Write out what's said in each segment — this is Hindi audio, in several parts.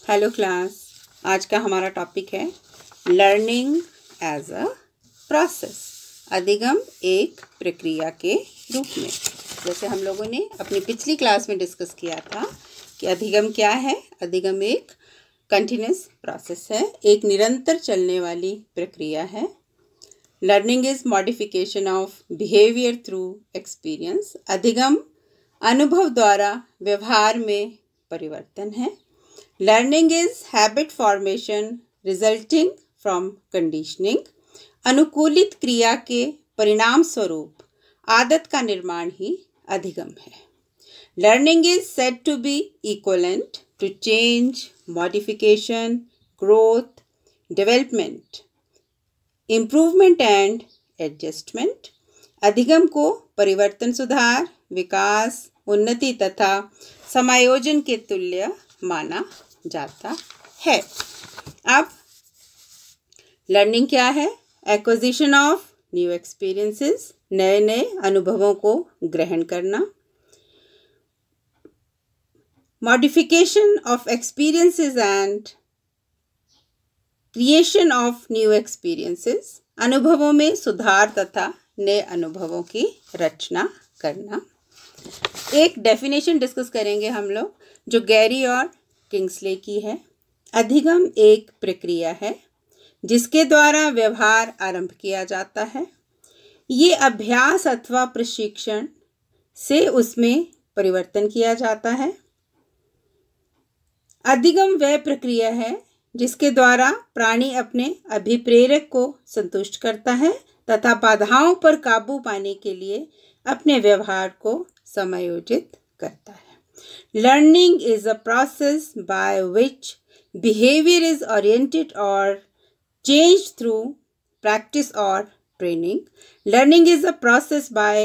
Hello class. आज का हमारा टॉपिक है लर्निंग एज अ प्रोसेस। अधिगम एक प्रक्रिया के रूप में। जैसे हम लोगों ने अपनी पिछली क्लास में डिस्कस किया था कि अधिगम क्या है। अधिगम एक कंटिन्यूस प्रोसेस है, एक निरंतर चलने वाली प्रक्रिया है। Learning is modification of behaviour through experience. अधिगम अनुभव द्वारा व्यवहार में परिवर्तन है। Learning is habit formation resulting from conditioning. अनुकूलित क्रिया के परिणाम स्वरूप आदत का निर्माण ही अधिगम है। Learning is said to be equivalent to change, modification, growth, development, improvement and adjustment. अधिगम को परिवर्तन, सुधार, विकास, उन्नति तथा समायोजन के तुल्य माना जाता है। अब लर्निंग क्या है? एक्विजिशन ऑफ न्यू एक्सपीरियंसेस, नए नए अनुभवों को ग्रहण करना। Modification of experiences and creation of new experiences, अनुभवों में सुधार तथा नए अनुभवों की रचना करना। एक डेफिनेशन डिस्कस करेंगे हम लोग जो गैरी और किंग्सले की है। अधिगम एक प्रक्रिया है जिसके द्वारा व्यवहार आरंभ किया जाता है। ये अभ्यास अथवा प्रशिक्षण से उसमें परिवर्तन किया जाता है। अधिगम वह प्रक्रिया है जिसके द्वारा प्राणी अपने अभिप्रेरक को संतुष्ट करता है तथा बाधाओं पर काबू पाने के लिए अपने व्यवहार को समायोजित करता है। Learning is a process by which behavior is oriented or changed through practice or training. Learning is a process by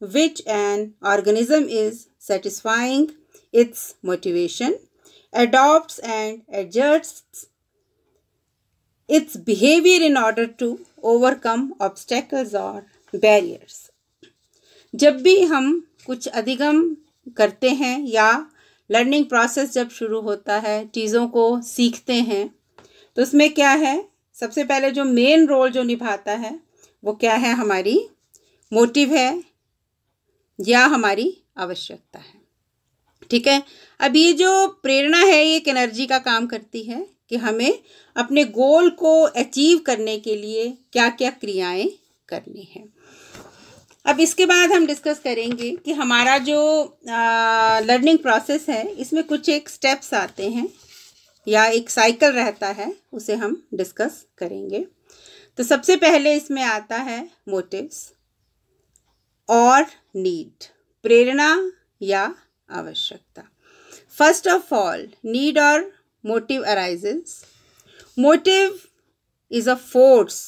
which an organism is satisfying its motivation, adopts and adjusts its behavior in order to overcome obstacles or barriers. जब भी हम कुछ अधिगम करते हैं या लर्निंग प्रोसेस जब शुरू होता है, चीज़ों को सीखते हैं, तो उसमें क्या है, सबसे पहले जो मेन रोल जो निभाता है वो क्या है? हमारी मोटिव है या हमारी आवश्यकता है। ठीक है। अब ये जो प्रेरणा है ये एक एनर्जी का काम करती है कि हमें अपने गोल को अचीव करने के लिए क्या क्या क्रियाएं करनी है। अब इसके बाद हम डिस्कस करेंगे कि हमारा जो लर्निंग प्रोसेस है इसमें कुछ एक स्टेप्स आते हैं या एक साइकिल रहता है, उसे हम डिस्कस करेंगे। तो सबसे पहले इसमें आता है मोटिव्स और नीड, प्रेरणा या आवश्यकता। फर्स्ट ऑफ ऑल, नीड और motive arises. Motive is a force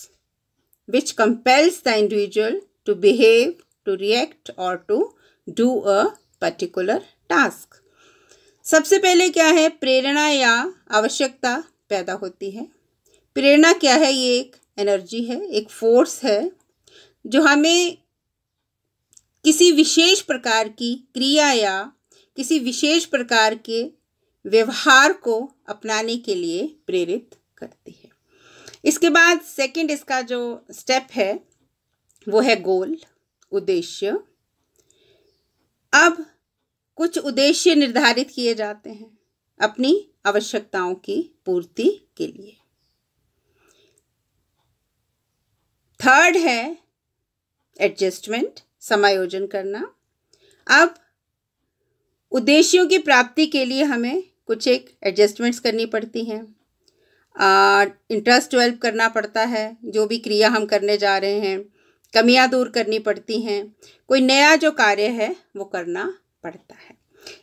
which compels the individual to behave, to react or to do a particular task. सबसे पहले क्या है? प्रेरणा या आवश्यकता पैदा होती है। प्रेरणा क्या है? ये एक एनर्जी है, एक फोर्स है जो हमें किसी विशेष प्रकार की क्रिया या किसी विशेष प्रकार के व्यवहार को अपनाने के लिए प्रेरित करती है। इसके बाद सेकंड इसका जो स्टेप है वो है गोल, उद्देश्य। अब कुछ उद्देश्य निर्धारित किए जाते हैं अपनी आवश्यकताओं की पूर्ति के लिए। थर्ड है एडजस्टमेंट, समायोजन करना। अब उद्देश्यों की प्राप्ति के लिए हमें कुछ एक एडजस्टमेंट्स करनी पड़ती हैं। इंटरेस्ट डेवलप करना पड़ता है, जो भी क्रिया हम करने जा रहे हैं कमियां दूर करनी पड़ती हैं, कोई नया जो कार्य है वो करना पड़ता है।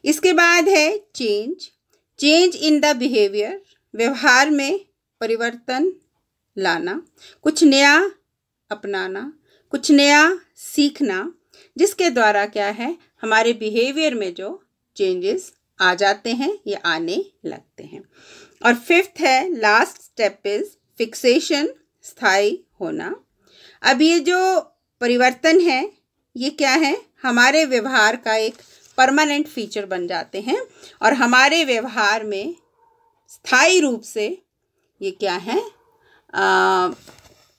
इसके बाद है चेंज इन द बिहेवियर, व्यवहार में परिवर्तन लाना, कुछ नया अपनाना, कुछ नया सीखना, जिसके द्वारा क्या है हमारे बिहेवियर में जो चेंजेस आ जाते हैं ये आने लगते हैं। और फिफ्थ है, लास्ट स्टेप इज फिक्सेशन, स्थायी होना। अब ये जो परिवर्तन है ये क्या है? हमारे व्यवहार का एक परमानेंट फीचर बन जाते हैं और हमारे व्यवहार में स्थायी रूप से ये क्या है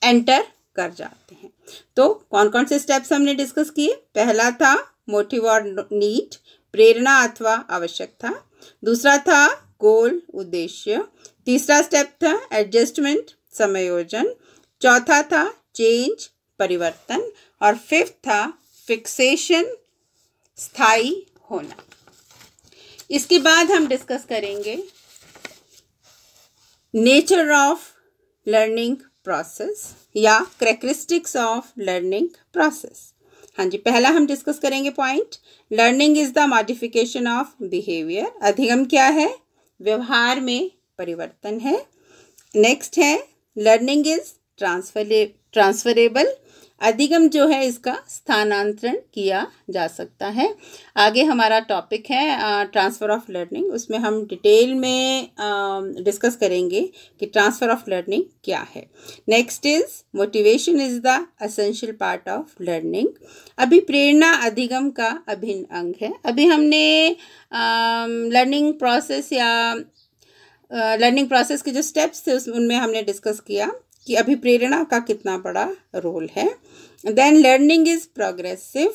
एंटर कर जाते हैं। तो कौन कौन से स्टेप्स हमने डिस्कस किए? पहला था मोटिव और नीड, प्रेरणा अथवा आवश्यकता। दूसरा था गोल, उद्देश्य। तीसरा स्टेप था एडजस्टमेंट, समायोजन। चौथा था चेंज, परिवर्तन। और फिफ्थ था फिक्सेशन, स्थायी होना। इसके बाद हम डिस्कस करेंगे नेचर ऑफ लर्निंग प्रोसेस या कैरेक्टरिस्टिक्स ऑफ लर्निंग प्रोसेस। हाँ जी, पहला हम डिस्कस करेंगे point, learning is the modification of behaviour. अधिगम क्या है? व्यवहार में परिवर्तन है। नेक्स्ट है लर्निंग इज ट्रांसफरेबल। अधिगम जो है इसका स्थानांतरण किया जा सकता है। आगे हमारा टॉपिक है ट्रांसफ़र ऑफ लर्निंग, उसमें हम डिटेल में डिस्कस करेंगे कि ट्रांसफ़र ऑफ लर्निंग क्या है। Next is motivation is the essential part of learning. अभी प्रेरणा अधिगम का अभिन्न अंग है। अभी हमने लर्निंग प्रोसेस या लर्निंग प्रोसेस के जो स्टेप्स थे उनमें हमने डिस्कस किया कि अभिप्रेरणा का कितना बड़ा रोल है। Then learning is progressive.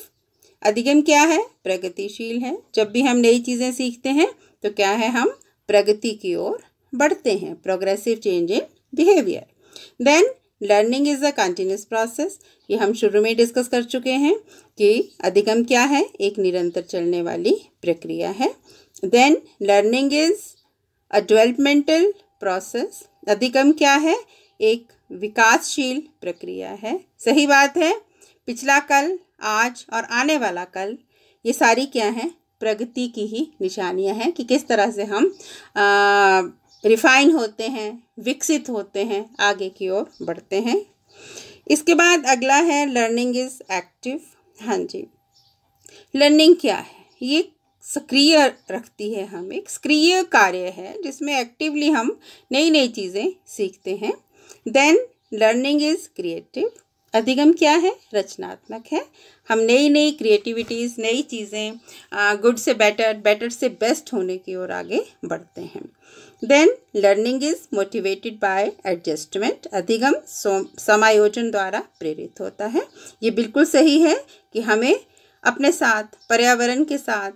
अधिगम क्या है? प्रगतिशील है। जब भी हम नई चीज़ें सीखते हैं तो क्या है, हम प्रगति की ओर बढ़ते हैं, progressive change in behaviour. Then learning is a continuous process. ये हम शुरू में डिस्कस कर चुके हैं कि अधिगम क्या है, एक निरंतर चलने वाली प्रक्रिया है। Then learning is a developmental process. अधिगम क्या है? एक विकासशील प्रक्रिया है। सही बात है, पिछला कल, आज और आने वाला कल, ये सारी क्या है, प्रगति की ही निशानियां हैं कि किस तरह से हम रिफाइन होते हैं, विकसित होते हैं, आगे की ओर बढ़ते हैं। इसके बाद अगला है लर्निंग इज एक्टिव। हाँ जी, लर्निंग क्या है? ये सक्रिय रखती है, हम एक सक्रिय कार्य है जिसमें एक्टिवली हम नई नई चीज़ें सीखते हैं। Then learning is creative. अधिगम क्या है? रचनात्मक है। हम नई नई क्रिएटिविटीज़, नई चीज़ें, गुड से बेटर, बेटर से बेस्ट होने की ओर आगे बढ़ते हैं। Then learning is motivated by adjustment. अधिगम समायोजन द्वारा प्रेरित होता है। ये बिल्कुल सही है कि हमें अपने साथ, पर्यावरण के साथ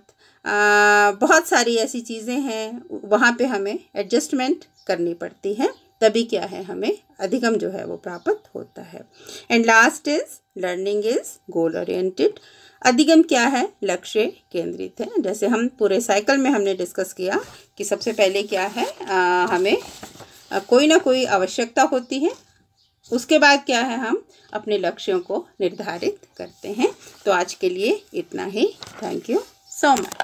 बहुत सारी ऐसी चीज़ें हैं, वहाँ पे हमें एडजस्टमेंट करनी पड़ती है, तभी क्या है, हमें अधिगम जो है वो प्राप्त होता है। And last is learning is goal oriented. अधिगम क्या है? लक्ष्य केंद्रित है। जैसे हम पूरे साइकिल में हमने डिस्कस किया कि सबसे पहले क्या है, हमें कोई ना कोई आवश्यकता होती है, उसके बाद क्या है, हम अपने लक्ष्यों को निर्धारित करते हैं। तो आज के लिए इतना ही। Thank you so much.